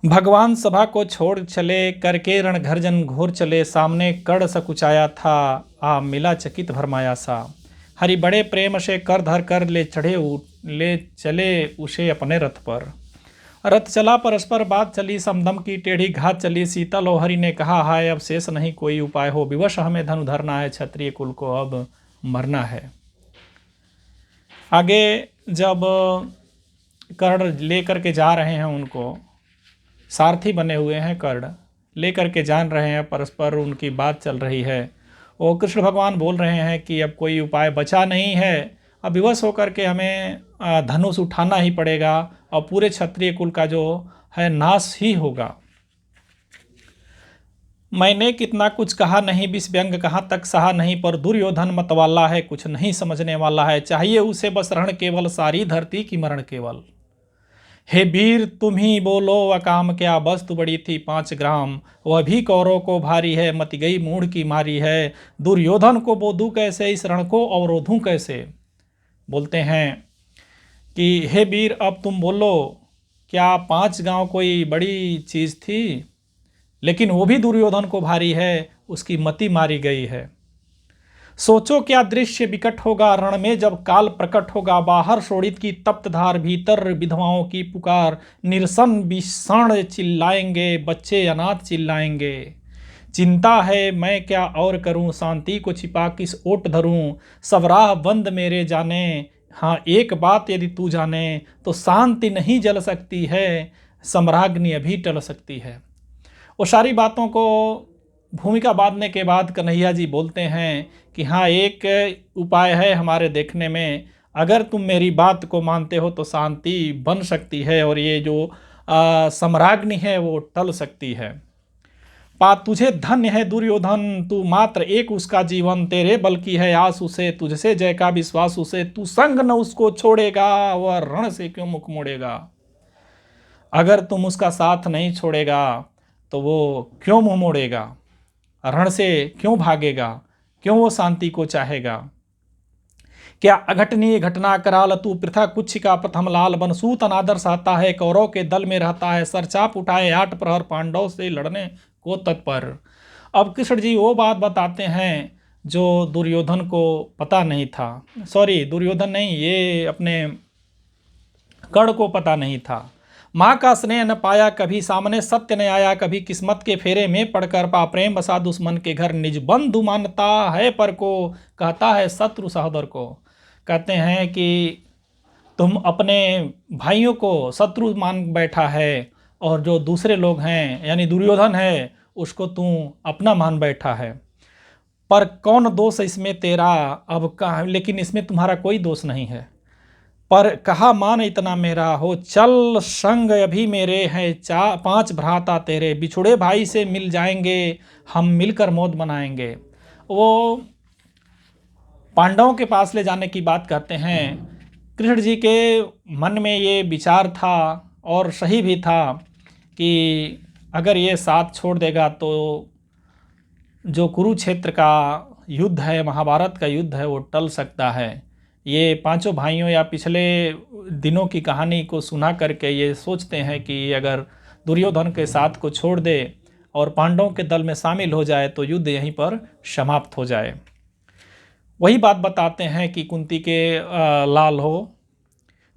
भगवान सभा को छोड़ चले, करके रणघर्जन घोर चले, सामने कड़ सकुचाया था, आ मिला चकित भरमाया सा। हरि बड़े प्रेम से कर धर कर ले चले उसे अपने रथ पर। रथ चला परस्पर बात चली, समदम की टेढ़ी घात चली। सीता लो हरि ने कहा, हाय अब शेष नहीं कोई उपाय हो, विवश हमें धनु धरना है, क्षत्रिय कुल को अब मरना है। आगे जब कर्ण लेकर के जा रहे हैं, उनको सारथी बने हुए हैं कर्ण, लेकर के जान रहे हैं, परस्पर उनकी बात चल रही है। वो कृष्ण भगवान बोल रहे हैं कि अब कोई उपाय बचा नहीं है, अब विवश होकर के हमें धनुष उठाना ही पड़ेगा और पूरे क्षत्रिय कुल का जो है नाश ही होगा। मैंने कितना कुछ कहा नहीं, विष व्यंग कहाँ तक सहा नहीं, पर दुर्योधन मतवाला है, कुछ नहीं समझने वाला है। चाहिए उसे बस रण केवल, सारी धरती की मरण केवल। हे वीर तुम ही बोलो अकाम क्या, वस्तु बड़ी थी 5 ग्राम, वह भी कौरव को भारी है, मत गई मूढ़ की मारी है। दुर्योधन को बोधू कैसे, इस रण को अवरोधूं कैसे। बोलते हैं कि हे वीर अब तुम बोलो, क्या 5 गांव कोई बड़ी चीज़ थी, लेकिन वो भी दुर्योधन को भारी है, उसकी मति मारी गई है। सोचो क्या दृश्य विकट होगा, रण में जब काल प्रकट होगा। बाहर शोणित की तप्त धार, भीतर विधवाओं की पुकार। निरसन विषाण चिल्लाएंगे, बच्चे अनाथ चिल्लाएंगे। चिंता है मैं क्या और करूं, शांति को छिपा किस ओट धरूं। सब राह बंद मेरे जाने, हाँ एक बात यदि तू जाने, तो शांति नहीं जल सकती है, सम्राग्नि अभी टल सकती है। वो सारी बातों को भूमिका बांधने के बाद कन्हैया जी बोलते हैं कि हाँ एक उपाय है हमारे देखने में, अगर तुम मेरी बात को मानते हो तो शांति बन सकती है और ये जो सम्राग्नि है वो टल सकती है। पा तुझे धन्य है दुर्योधन, तू मात्र एक उसका जीवन, तेरे बल की है आस उसे, तुझसे जय का विश्वास उसे। तू संग न उसको छोड़ेगा, वह रण से क्यों मुख मोड़ेगा। अगर तुम उसका साथ नहीं छोड़ेगा तो वो क्यों मुंह मोड़ेगा, रण से क्यों भागेगा, क्यों वो शांति को चाहेगा। क्या अघटनीय घटना कराल, तू पृथा कुछ का प्रथम लाल। बनसूत अनादर सहता है, कौरव के दल में रहता है, सरचाप उठाए 8 प्रहर, पांडव से लड़ने को तत्पर। अब कृष्ण जी वो बात बताते हैं जो दुर्योधन को पता नहीं था, सॉरी दुर्योधन नहीं, ये अपने कर्ण को पता नहीं था। माँ का स्नेह न पाया कभी, सामने सत्य न आया कभी। किस्मत के फेरे में पड़कर पा प्रेम बसा दुश्मन के घर। निज बंधु मानता है पर को, कहता है शत्रु सहोदर को। कहते हैं कि तुम अपने भाइयों को शत्रु मान बैठा है और जो दूसरे लोग हैं यानी दुर्योधन है उसको तू अपना मान बैठा है। पर कौन दोष इसमें तेरा, अब का लेकिन इसमें तुम्हारा कोई दोष नहीं है। पर कहा मान इतना मेरा हो, चल संग अभी मेरे हैं 5 भ्राता तेरे। बिछुड़े भाई से मिल जाएंगे, हम मिलकर मौत मनाएंगे। वो पांडवों के पास ले जाने की बात करते हैं। कृष्ण जी के मन में ये विचार था और सही भी था कि अगर ये साथ छोड़ देगा तो जो कुरुक्षेत्र का युद्ध है, महाभारत का युद्ध है, वो टल सकता है। ये 5 भाइयों या पिछले दिनों की कहानी को सुना करके ये सोचते हैं कि अगर दुर्योधन के साथ को छोड़ दे और पांडवों के दल में शामिल हो जाए तो युद्ध यहीं पर समाप्त हो जाए। वही बात बताते हैं कि कुंती के लाल हो,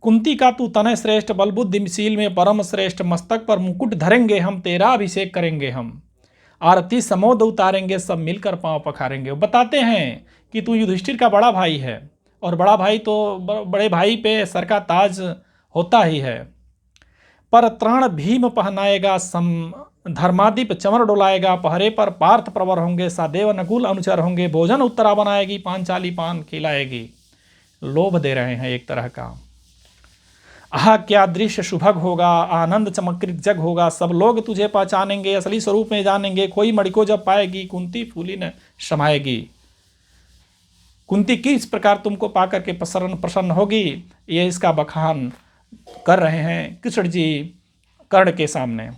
कुंती का तू तनय श्रेष्ठ, बल बुद्धिशील में परम श्रेष्ठ। मस्तक पर मुकुट धरेंगे हम, तेरा अभिषेक करेंगे हम। आरती समोद उतारेंगे, सब मिलकर पांव पखारेंगे। बताते हैं कि तू युधिष्ठिर का बड़ा भाई है और बड़ा भाई तो बड़े भाई पे सर का ताज होता ही है। पर त्राण भीम पहनाएगा, धर्मादीप चमर डोलाएगा। पहरे पर पार्थ प्रवर होंगे, सादेव नकुल अनुचर होंगे। भोजन उत्तरा बनाएगी, पांचाली पान खिलाएगी। लोभ दे रहे हैं एक तरह का। आह क्या दृश्य शुभग होगा, आनंद चमकृत जग होगा। सब लोग तुझे पहचानेंगे, असली स्वरूप में जानेंगे। खोई मणि को जब पाएगी, कुंती फूली न समाएगी। कुंती किस प्रकार तुमको पाकर के प्रसन्न होगी, ये इसका बखान कर रहे हैं कृष्ण जी कर्ण के सामने।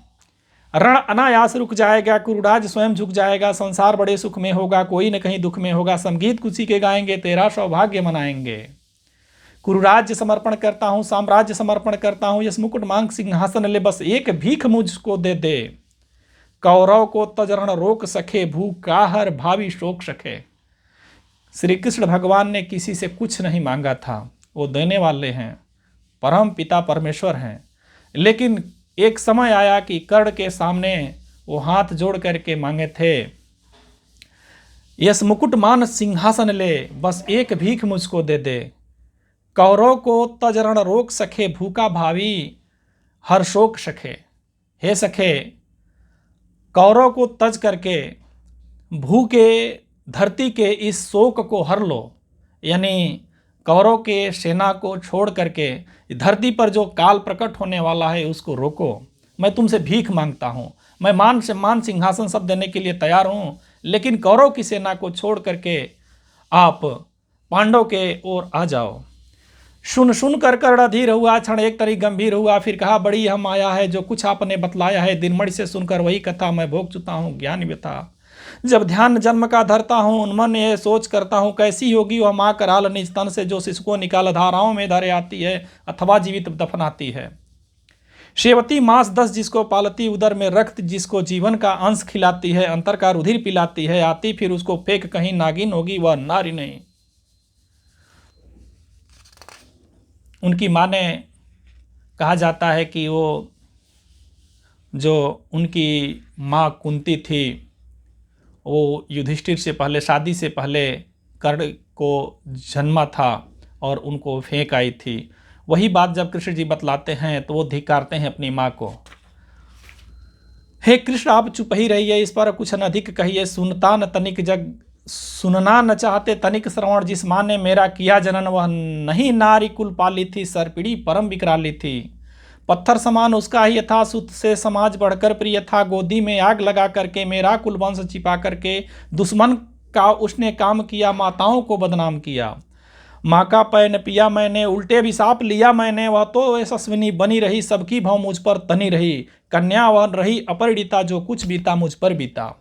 रण अनायास रुक जाएगा, कुरुराज स्वयं झुक जाएगा। संसार बड़े सुख में होगा, कोई न कहीं दुख में होगा। संगीत खुशी के गाएंगे, तेरा सौभाग्य मनाएंगे। कुरुराज्य समर्पण करता हूँ, साम्राज्य समर्पण करता हूँ, यस मुकुट मांग सिंहासन ले, बस एक भीख मुझको दे दे। कौरव को तजरण रोक सके, भूकाहर भावी शोक सके। श्री कृष्ण भगवान ने किसी से कुछ नहीं मांगा था, वो देने वाले हैं, परम पिता परमेश्वर हैं। लेकिन एक समय आया कि कर्ण के सामने वो हाथ जोड़ करके मांगे थे, यस मुकुट मान सिंहासन ले, बस एक भीख मुझको दे दे। कौरव को तजरण रोक सके, भूखा भावी हर शोक सखे। हे सखे, कौरव को तज करके भूखे धरती के इस शोक को हर लो, यानी कौरव के सेना को छोड़ करके धरती पर जो काल प्रकट होने वाला है उसको रोको। मैं तुमसे भीख मांगता हूँ, मैं मान सिंहासन सब देने के लिए तैयार हूँ, लेकिन कौरव की सेना को छोड़ करके आप पांडव के ओर आ जाओ। सुन सुन कर कर्ण अधीर हुआ, क्षण एक तरी गंभीर हुआ, फिर कहा बड़ी यह माया है जो कुछ आपने बतलाया है, दिनमणि से सुनकर वही कथा मैं भोग चुका हूँ ज्ञान व्यथा। जब ध्यान जन्म का धरता हूँ, उन्मन ये सोच करता हूँ, कैसी होगी वह माँ कराल निज तन से, जो शिशु को निकाल धाराओं में धरे आती है अथवा जीवित दफनाती है। शेवती मांस 10 जिसको पालती, उदर में रक्त जिसको जीवन का अंश खिलाती है, अंतर का रुधिर पिलाती है, आती फिर उसको फेंक कहीं नागिन होगी वह नारी नहीं। उनकी माँ ने, कहा जाता है कि वो जो उनकी माँ कुंती थी, वो युधिष्ठिर से पहले, शादी से पहले कर्ण को जन्मा था और उनको फेंक आई थी। वही बात जब कृष्ण जी बतलाते हैं तो वो धिक्कारते हैं अपनी माँ को। हे कृष्ण, आप चुप ही रहिए, इस पर कुछ न अधिक कहिए, सुनता न तनिक जग, सुनना न चाहते तनिक श्रवण। जिस माँ ने मेरा किया जनन वह नहीं नारी कुल पाली थी, सरपीड़ी परम विकराली थी। पत्थर समान उसका ही यथा, सुत से समाज बढ़कर प्रिय था। गोदी में आग लगा करके मेरा कुल वंश छिपा करके दुश्मन का उसने काम किया, माताओं को बदनाम किया। माँ का पैन पिया मैंने, उल्टे भी साप लिया मैंने, वह तो यशस्विनी बनी रही, सबकी भाव मुझ पर तनी रही। कन्या वह रही अपरिणिता, जो कुछ बीता मुझ पर बीता।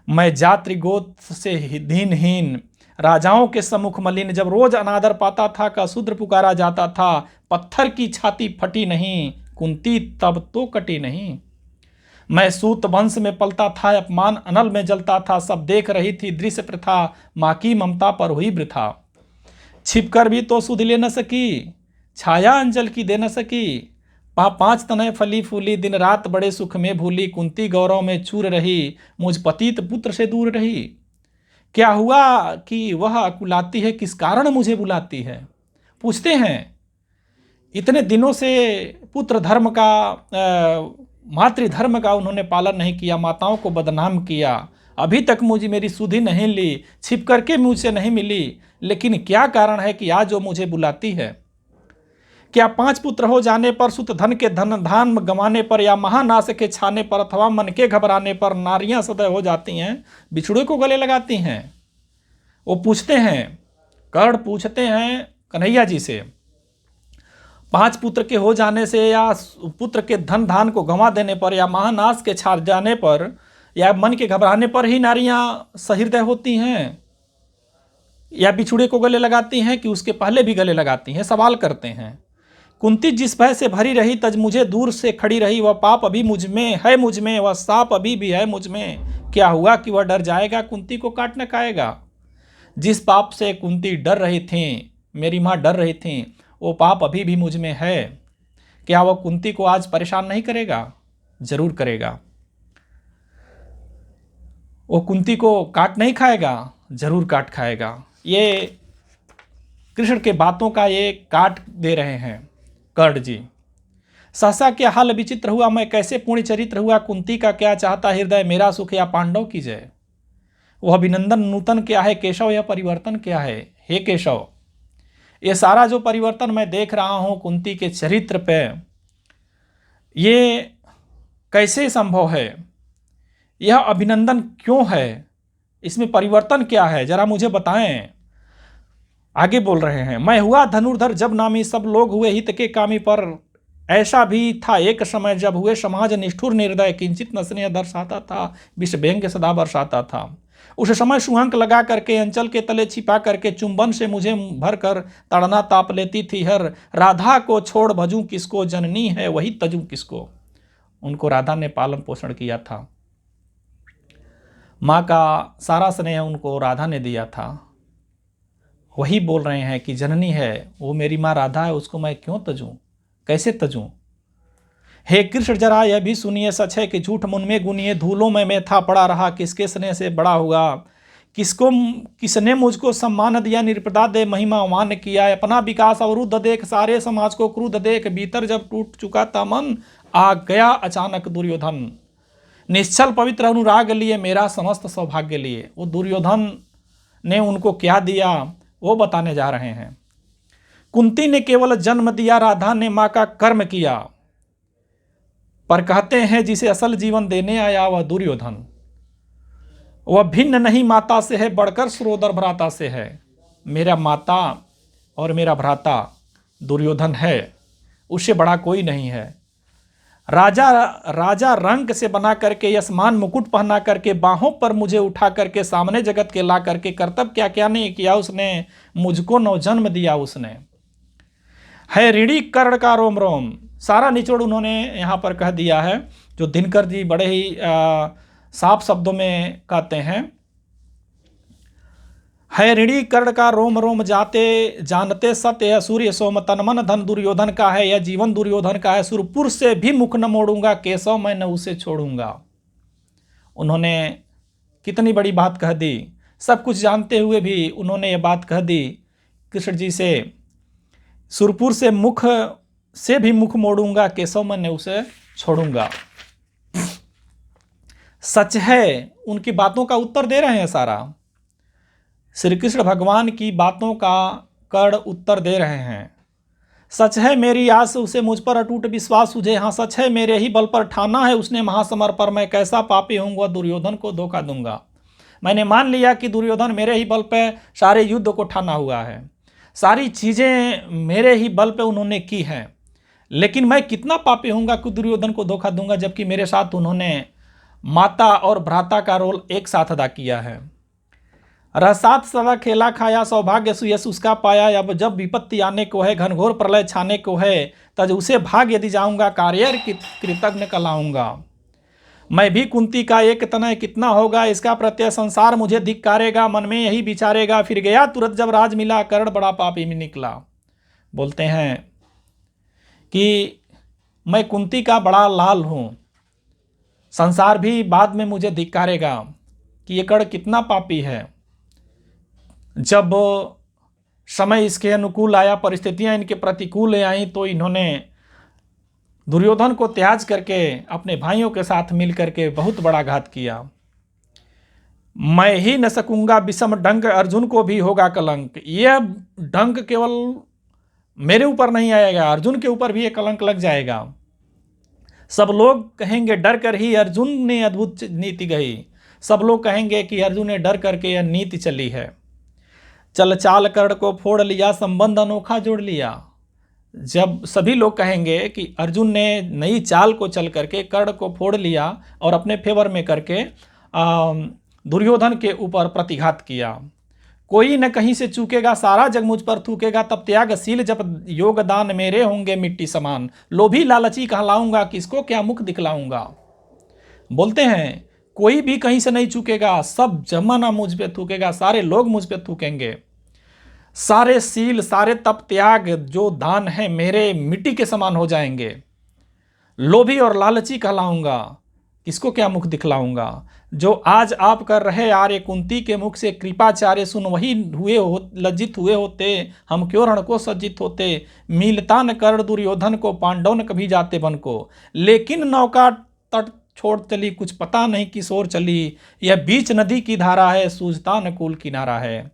मैं जात्रि गोद से दीनहीन, राजाओं के सम्मुख मलिन, जब रोज अनादर पाता था का शूद्र पुकारा जाता था। पत्थर की छाती फटी नहीं, कुंती तब तो कटी नहीं। मैं सूत वंश में पलता था, अपमान अनल में जलता था। सब देख रही थी दृश्य प्रथा, माँ की ममता पर हुई वृथा। छिपकर भी तो सुध ले न सकी, छाया अंजल की दे न सकी। 5 तनय फली फूली, दिन रात बड़े सुख में भूली। कुंती गौरव में चूर रही, मुझ पतित पुत्र से दूर रही। क्या हुआ कि वह अकुलाती है, किस कारण मुझे बुलाती है। पूछते हैं, इतने दिनों से पुत्र धर्म का, मातृधर्म का उन्होंने पालन नहीं किया, माताओं को बदनाम किया, अभी तक मुझे मेरी सुधि नहीं ली, छिप करके मुझसे नहीं मिली। लेकिन क्या कारण है कि आज वो मुझे बुलाती है। क्या 5 पुत्र हो जाने पर, सुत धन के धान गंवाने पर, या महानाश के छाने पर, अथवा मन के घबराने पर नारियां सदैव हो जाती हैं, बिछुड़े को गले लगाती हैं। वो पूछते हैं, कर्ण पूछते हैं कन्हैया जी से, 5 पुत्र के हो जाने से, या पुत्र के धन धान को गंवा देने पर, या महानाश के छा जाने पर, या मन के घबराने पर ही नारियां सहृदय होती हैं, या बिछुड़े को गले लगाती हैं, कि उसके पहले भी गले लगाती हैं। सवाल करते हैं। कुंती जिस भय से भरी रही, तज मुझे दूर से खड़ी रही। वह पाप अभी मुझ में है, मुझ में वह सांप अभी भी है मुझ में। क्या हुआ कि वह डर जाएगा, कुंती को काट न खाएगा। जिस पाप से कुंती डर रही थी, मेरी माँ डर रही थी, वो पाप अभी भी मुझ में है। क्या वह कुंती को आज परेशान नहीं करेगा? जरूर करेगा। वो कुंती को काट नहीं खाएगा? जरूर काट खाएगा। ये कृष्ण के बातों का ये काट दे रहे हैं कर्ण जी। सहसा क्या हाल विचित्र हुआ, मैं कैसे पूर्ण चरित्र हुआ। कुंती का क्या चाहता हृदय, मेरा सुख या पांडव की जय। वह अभिनंदन नूतन क्या है केशव, यह परिवर्तन क्या है। हे केशव, ये सारा जो परिवर्तन मैं देख रहा हूं कुंती के चरित्र पे, ये कैसे संभव है, यह अभिनंदन क्यों है, इसमें परिवर्तन क्या है, जरा मुझे बताएं। आगे बोल रहे हैं, मैं हुआ धनुर्धर जब नामी, सब लोग हुए हित के कामी। पर ऐसा भी था एक समय, जब हुए समाज निष्ठुर निर्दय। किंचित न स्नेह दर्शाता था, विष व्यंग्य सदा बरसाता था। उस समय सुहंक लगा करके अंचल के तले छिपा करके चुंबन से मुझे भर कर तड़ना ताप लेती थी हर। राधा को छोड़ भजूं किसको, जननी है वही तजूं किसको। उनको राधा ने पालन पोषण किया था, माँ का सारा स्नेह उनको राधा ने दिया था। वही बोल रहे हैं कि जननी है वो मेरी माँ राधा है, उसको मैं क्यों तजूं, कैसे तजूं। हे कृष्ण जरा यह भी सुनिए, सच है कि झूठ मुन में गुनिए। धूलों में मैं था पड़ा रहा, किसके स्नेह से बड़ा हुआ। किसने मुझको सम्मान दिया, निर्पदा दे महिमा मान किया। अपना विकास अवरुद्ध देख, सारे समाज को क्रुद्ध देख। भीतर जब टूट चुका था मन, आ गया अचानक दुर्योधन। निश्चल पवित्र अनुराग लिए, मेरा समस्त सौभाग्य लिए। वो दुर्योधन ने उनको क्या दिया वो बताने जा रहे हैं। कुंती ने केवल जन्म दिया, राधा ने माँ का कर्म किया। पर कहते हैं जिसे असल जीवन देने आया वह दुर्योधन। वह भिन्न नहीं माता से है, बढ़कर सुरोदर भ्राता से है। मेरा माता और मेरा भ्राता दुर्योधन है, उससे बड़ा कोई नहीं है। राजा रंग से बना करके, यशमान मुकुट पहना करके, बाहों पर मुझे उठा करके, सामने जगत के ला करके, कर्तव्य क्या क्या नहीं किया उसने, मुझको नवजन्म दिया उसने। है ऋणी कर्ण का रोम रोम, सारा निचोड़ उन्होंने यहाँ पर कह दिया है, जो दिनकर जी बड़े ही साफ शब्दों में कहते हैं। है ऋणी कर्ण का रोम रोम जाते, जानते सत्य सूर्य सोम, तन मन धन दुर्योधन का है, यह जीवन दुर्योधन का है। सुरपुर से भी मुख न मोड़ूंगा, केशव मैं न उसे छोड़ूंगा। उन्होंने कितनी बड़ी बात कह दी, सब कुछ जानते हुए भी उन्होंने ये बात कह दी कृष्ण जी से, सुरपुर से मुख से भी मुख मोड़ूंगा, केशव मैं न उसे छोड़ूंगा। सच है, उनकी बातों का उत्तर दे रहे हैं सारा। श्री कृष्ण भगवान की बातों का कर्ण उत्तर दे रहे हैं। सच है मेरी आस उसे मुझ पर अटूट विश्वास सूझे। हाँ सच है मेरे ही बल पर ठाना है उसने महासमर पर, मैं कैसा पापी होऊंगा दुर्योधन को धोखा दूंगा। मैंने मान लिया कि दुर्योधन मेरे ही बल पर सारे युद्ध को ठाना हुआ है, सारी चीज़ें मेरे ही बल पे उन्होंने की हैं, लेकिन मैं कितना पापी होऊंगा कि दुर्योधन को धोखा दूंगा, जबकि मेरे साथ उन्होंने माता और भ्राता का रोल एक साथ अदा किया है। रसात सदा खेला खाया, सौभाग्य सुयस उसका पाया। अब जब विपत्ति आने को है, घनघोर प्रलय छाने को है, तज उसे भाग यदि जाऊंगा, कार्य कृतज्ञ कहलाऊंगा। मैं भी कुंती का एक तनय कितना होगा, इसका प्रत्यय संसार मुझे धिक्कारेगा। मन में यही विचारेगा, फिर गया तुरंत जब राज मिला, कर्ण बड़ा पापी में निकला। बोलते हैं कि मैं कुंती का बड़ा लाल हूँ, संसार भी बाद में मुझे धिक्कारेगा कि ये कर्ण कितना पापी है। जब समय इसके अनुकूल आया, परिस्थितियां इनके प्रतिकूल आई, तो इन्होंने दुर्योधन को त्याग करके अपने भाइयों के साथ मिल करके बहुत बड़ा घात किया। मैं ही न सकूंगा विषम डंक, अर्जुन को भी होगा कलंक। यह डंक केवल मेरे ऊपर नहीं आएगा, अर्जुन के ऊपर भी ये कलंक लग जाएगा। सब लोग कहेंगे डर कर ही अर्जुन ने अद्भुत नीति गई, सब लोग कहेंगे कि अर्जुन ने डर करके यह नीति चली है। चल चाल कर्ण को फोड़ लिया, संबंध अनोखा जोड़ लिया। जब सभी लोग कहेंगे कि अर्जुन ने नई चाल को चल करके कर्ण को फोड़ लिया और अपने फेवर में करके दुर्योधन के ऊपर प्रतिघात किया, कोई न कहीं से चूकेगा, सारा जग मुझ पर थूकेगा। तब त्यागशील जब योगदान मेरे होंगे मिट्टी समान, लोभी लालची कहलाऊंगा, किसको क्या मुख दिखलाऊंगा। बोलते हैं कोई भी कहीं से नहीं चूकेगा, सब जमाना मुझ पे थूकेगा, सारे लोग मुझ पे थूकेंगे। सारे सील सारे तप त्याग जो दान है मेरे मिट्टी के समान हो जाएंगे। लोभी और लालची कहलाऊंगा, किसको क्या मुख दिखलाऊंगा। जो आज आप कर रहे आर्य, कुंती के मुख से कृपाचार्य सुन वही लज्जित हुए होते, हम क्यों रण को सज्जित होते। मिलता न कर्ण दुर्योधन को, पांडव न कभी जाते वन को। लेकिन नौका तट छोड़ चली, कुछ पता नहीं किस ओर चली। यह बीच नदी की धारा है, सूझता न कूल किनारा है।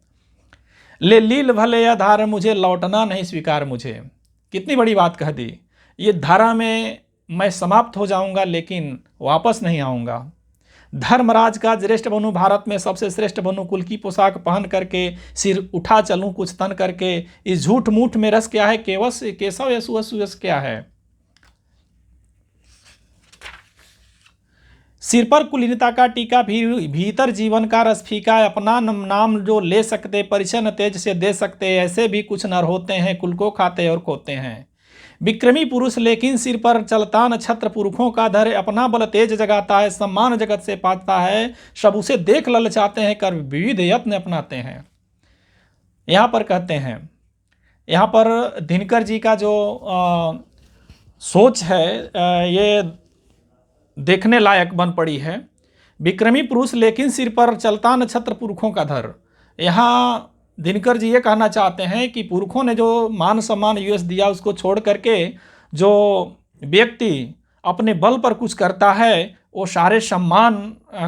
ले लील भले आधार, मुझे लौटना नहीं स्वीकार मुझे। कितनी बड़ी बात कह दी। ये धारा में मैं समाप्त हो जाऊंगा लेकिन वापस नहीं आऊंगा। धर्मराज का ज्येष्ठ बनूं, भारत में सबसे श्रेष्ठ बनूं, कुल की पोशाक पहन करके सिर उठा चलूं कुछ तन करके। इस झूठ मूठ में रस क्या है, केशव यशु क्या है। सिर पर कुलीनता का टीका, भी भीतर जीवन का रस फीका, अपना नाम जो ले सकते परिचय न तेज से दे सकते, ऐसे भी कुछ नर होते हैं कुल को खाते और खोते हैं। विक्रमी पुरुष लेकिन सिर पर चलता न छत्र, पुरखों का धर अपना बल तेज जगाता है, सम्मान जगत से पाता है, सब उसे देख ललचाते हैं, कर विविध यत्न अपनाते हैं। यहाँ पर कहते हैं, यहाँ पर दिनकर जी का जो सोच है ये देखने लायक बन पड़ी है। विक्रमी पुरुष लेकिन सिर पर चलता न छत्र, पुरखों का धर। यहाँ दिनकर जी ये कहना चाहते हैं कि पुरखों ने जो मान सम्मान यश दिया उसको छोड़ करके जो व्यक्ति अपने बल पर कुछ करता है वो सारे सम्मान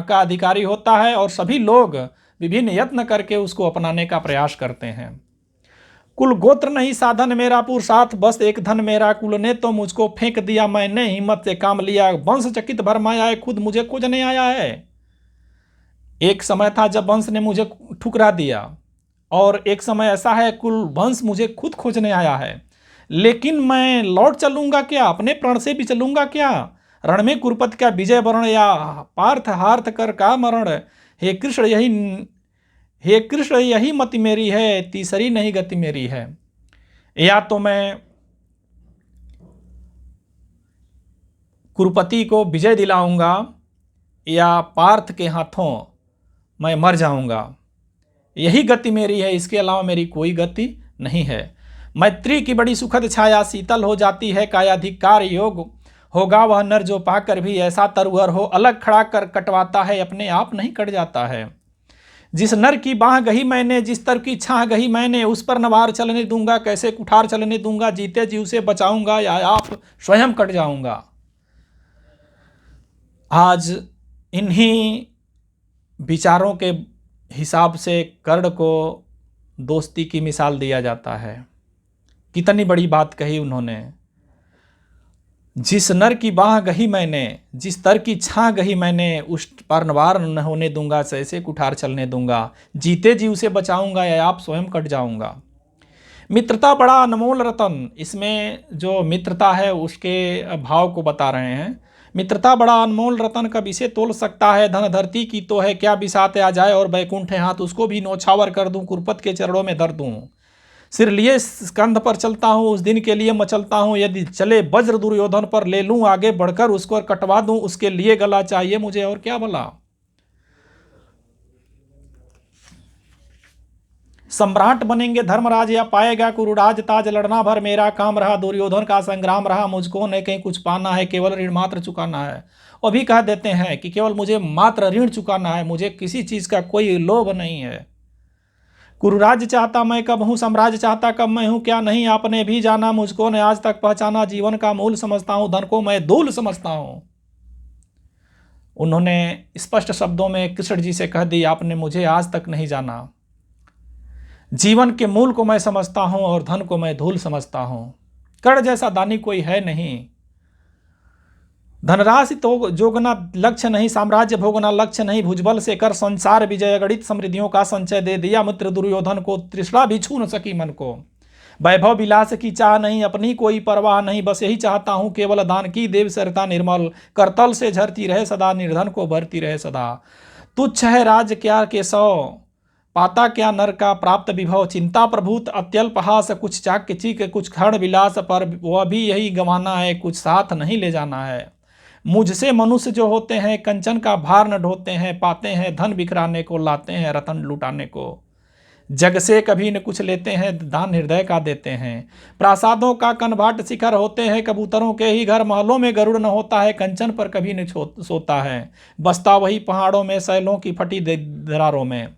का अधिकारी होता है, और सभी लोग विभिन्न यत्न करके उसको अपनाने का प्रयास करते हैं। कुल गोत्र नहीं साधन मेरा, पुरुषार्थ बस एक धन मेरा, कुल ने तो मुझको फेंक दिया, मैंने हिम्मत से काम लिया, वंश चकित भरमाया है, खुद मुझे खोजने आया है। एक समय था जब वंश ने मुझे ठुकरा दिया, और एक समय ऐसा है कुल वंश मुझे खुद खोजने आया है। लेकिन मैं लौट चलूंगा क्या, अपने प्राण से भी चलूंगा क्या, रण में कुरुपत का विजय वरण, या पार्थ हार्थ कर का मरण। हे कृष्ण यही मति मेरी है, तीसरी नहीं गति मेरी है। या तो मैं कुरुपति को विजय दिलाऊंगा, या पार्थ के हाथों मैं मर जाऊंगा, यही गति मेरी है, इसके अलावा मेरी कोई गति नहीं है। मैत्री की बड़ी सुखद छाया शीतल हो जाती है, कायाधिकार योग होगा वह नर जो पाकर भी ऐसा तरुअर हो, अलग खड़ा कर कटवाता है, अपने आप नहीं कट जाता है। जिस नर की बाह गही मैंने, जिस तर की छाह गही मैंने, उस पर नवार चलने दूंगा, कैसे कुठार चलने दूंगा, जीते जी उसे बचाऊंगा, या आप स्वयं कट जाऊंगा। आज इन्हीं विचारों के हिसाब से कर्ण को दोस्ती की मिसाल दिया जाता है। कितनी बड़ी बात कही उन्होंने, जिस नर की बाह गही मैंने, जिस तर की छां गही मैंने, उस पर नवार न होने दूंगा, ऐसे कुठार चलने दूंगा, जीते जी उसे बचाऊंगा, या आप स्वयं कट जाऊंगा। मित्रता बड़ा अनमोल रतन, इसमें जो मित्रता है उसके भाव को बता रहे हैं। मित्रता बड़ा अनमोल रतन, कब इसे तोल सकता है, धन धरती की तो है क्या, बिसाते आ जाए और बैकुंठ हाथ, उसको भी नौछावर कर दूं, कुरुपत के चरणों में धर दूं। सिर लिए स्कंध पर चलता हूं, उस दिन के लिए मचलता हूं, यदि चले वज्र दुर्योधन पर, ले लूं आगे बढ़कर उसको कटवा दूं, उसके लिए गला चाहिए मुझे और क्या भला। सम्राट बनेंगे धर्मराज, या पाएगा कुरुराज ताज, लड़ना भर मेरा काम रहा, दुर्योधन का संग्राम रहा, मुझको न कहीं कुछ पाना है, केवल ऋण मात्र चुकाना है। और भी कह देते हैं कि केवल मुझे मात्र ऋण चुकाना है, मुझे किसी चीज का कोई लोभ नहीं है। कुरुराज चाहता मैं कब हूँ, साम्राज्य चाहता कब मैं हूँ, क्या नहीं आपने भी जाना, मुझको ने आज तक पहचाना, जीवन का मूल समझता हूँ, धन को मैं धूल समझता हूँ। उन्होंने स्पष्ट शब्दों में कृष्ण जी से कह दी, आपने मुझे आज तक नहीं जाना, जीवन के मूल को मैं समझता हूं और धन को मैं धूल समझता हूं। कर्ण जैसा दानी कोई है नहीं। धनराशि तो जोगना लक्ष्य नहीं, साम्राज्य भोगना लक्ष्य नहीं, भुजबल से कर संसार विजय, गणित समृद्धियों का संचय दे दिया मित्र दुर्योधन को, तृष्णा भी छू न सकी मन को। वैभव विलास की चाह नहीं, अपनी कोई परवाह नहीं, बस यही चाहता हूं केवल दान की, देव सरता निर्मल, करतल से झरती रहे सदा, निर्धन को भरती रहे सदा। तुच्छ है राज क्या के सौ, पाता क्या नर का प्राप्त विभव, चिंता प्रभुत अत्यल्प हास, कुछ चाक चीक कुछ क्षण विलास, पर वह भी यही गंवाना है, कुछ साथ नहीं ले जाना है। मुझसे मनुष्य जो होते हैं कंचन का भार न ढोते हैं, पाते हैं धन बिखराने को, लाते हैं रतन लुटाने को। जग से कभी न कुछ लेते हैं, दान हृदय का देते हैं। प्रासादों का कनभाट शिखर होते हैं, कबूतरों के ही घर, महलों में गरुड़ न होता है, कंचन पर कभी न सोता है, बसता वही पहाड़ों में, सैलों की फटी दरारों में।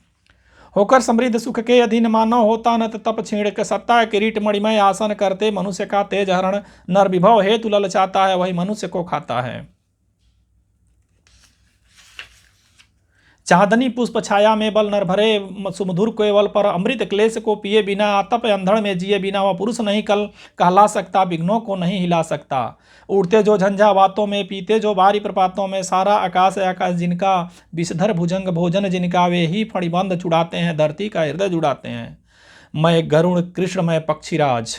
होकर समृद्ध सुख के अधीन मानव होता, न तप छीण के सत्ता, किरीट मणिमय आसन करते, मनुष्य का तेज हरण, नर विभव हेतु ललचाता है, वही मनुष्य को खाता है। चांदनी पुष्प छाया में बल नर भरे, सुमधुर केवल पर अमृत क्लेश को पिए बिना, तप अंधड़ में जिए बिना, वह पुरुष नहीं कल कहला सकता, विघ्नों को नहीं हिला सकता। उड़ते जो झंझा बातों में, पीते जो बारी प्रपातों में, सारा आकाश आकाश जिनका, विषधर भुजंग भोजन जिनका, वे ही फणिबंध चुड़ाते हैं, धरती का हृदय जुड़ाते हैं। मैं गरुण कृष्ण मैं पक्षीराज,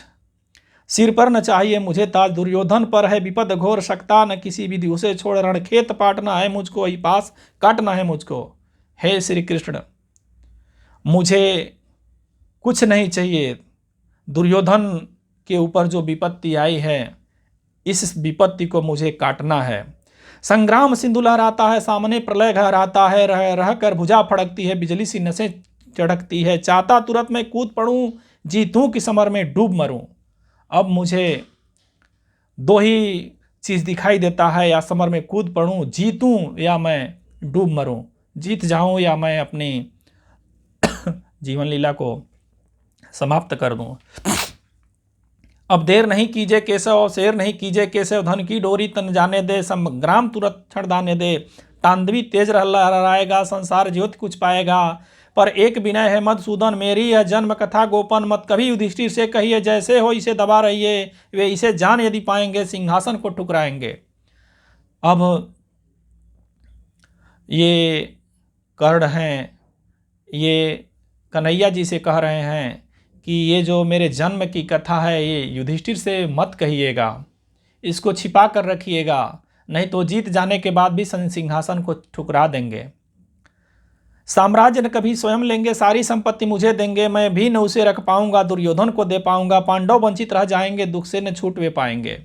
सिर पर न चाहिए मुझे ताज, दुर्योधन पर है विपद घोर, सकता न किसी विधि उसे छोड़, रण खेत पाटना है मुझको, ही पास काटना है मुझको। हे श्री कृष्ण, मुझे कुछ नहीं चाहिए, दुर्योधन के ऊपर जो विपत्ति आई है इस विपत्ति को मुझे काटना है। संग्राम सिंधु लहराता है, सामने प्रलय घहराता है, रह कर भुजा फड़कती है, बिजली सी नसें चढ़कती है, चाहता तुरंत मैं कूद पड़ूं, जीतूं कि समर में डूब मरूं। अब मुझे दो ही चीज़ दिखाई देता है, या समर में कूद पड़ूं, जीतूं या मैं डूब मरूं, जीत जाऊं या मैं अपनी जीवन लीला को समाप्त कर दूं। अब देर नहीं कीजिए केशव, शेर नहीं कीजिए केशव, धन की डोरी तन जाने दे, संग्राम तुरंत छड़ दाने दे, तांडवी तेज लहराएगा, संसार ज्योति कुछ पाएगा। पर एक विनय है मधुसूदन, मेरी यह जन्म कथा गोपन मत कभी युधिष्ठिर से कहिए, जैसे हो इसे दबा रहिए, वे इसे जान यदि पाएंगे सिंहासन को ठुकराएंगे। अब ये कर्ण हैं, ये कन्हैया जी से कह रहे हैं कि ये जो मेरे जन्म की कथा है ये युधिष्ठिर से मत कहिएगा, इसको छिपा कर रखिएगा, नहीं तो जीत जाने के बाद भी सिंहासन को ठुकरा देंगे। साम्राज्य न कभी स्वयं लेंगे, सारी संपत्ति मुझे देंगे, मैं भी न उसे रख पाऊंगा, दुर्योधन को दे पाऊंगा, पांडव वंचित रह जाएंगे, दुख से न छूट वे पाएंगे,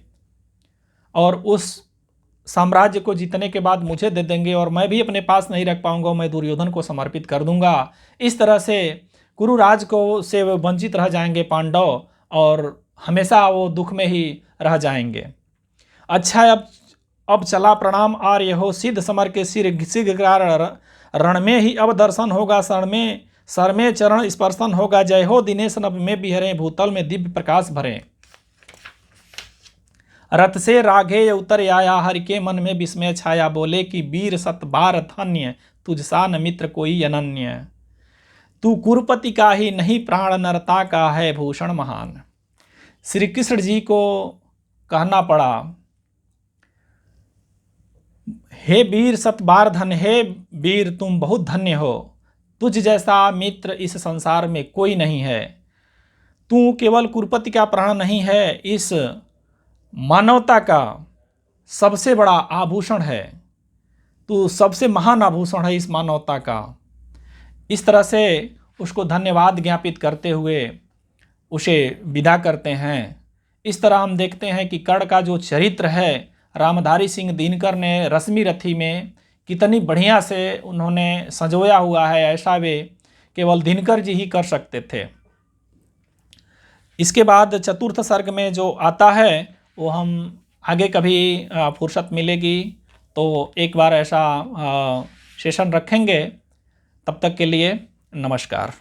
और उस साम्राज्य को जीतने के बाद मुझे दे देंगे, और मैं भी अपने पास नहीं रख पाऊंगा, मैं दुर्योधन को समर्पित कर दूंगा। इस तरह से कुरुराज को से वंचित रह जाएंगे पांडव, और हमेशा वो दुख में ही रह जाएंगे। अच्छा, अब चला प्रणाम आर्य हो, सिद्ध समर के शीघ्र रण में ही अब दर्शन होगा, सर में चरण स्पर्शन होगा, जय हो दिनेश नभ में बिहरे, भूतल में दिव्य प्रकाश भरे। रथ से राघे उतर आया, हरि के मन में विस्मय छाया, बोले कि वीर सत बार धन्य, तुझसा न मित्र कोई अनन्य, तू कुरुपति का ही नहीं प्राण, नरता का है भूषण महान। श्री कृष्ण जी को कहना पड़ा, हे वीर सत बार धन्य, हे वीर तुम बहुत धन्य हो, तुझ जैसा मित्र इस संसार में कोई नहीं है, तू केवल कुरुपति का प्राण नहीं है, इस मानवता का सबसे बड़ा आभूषण है, तू सबसे महान आभूषण है इस मानवता का। इस तरह से उसको धन्यवाद ज्ञापित करते हुए उसे विदा करते हैं। इस तरह हम देखते हैं कि कर्ण का जो चरित्र है रामधारी सिंह दिनकर ने रश्मि रथी में कितनी बढ़िया से उन्होंने संजोया हुआ है, ऐसा वे केवल दिनकर जी ही कर सकते थे। इसके बाद चतुर्थ सर्ग में जो आता है वो हम आगे कभी फुर्सत मिलेगी तो एक बार ऐसा सेशन रखेंगे। तब तक के लिए नमस्कार।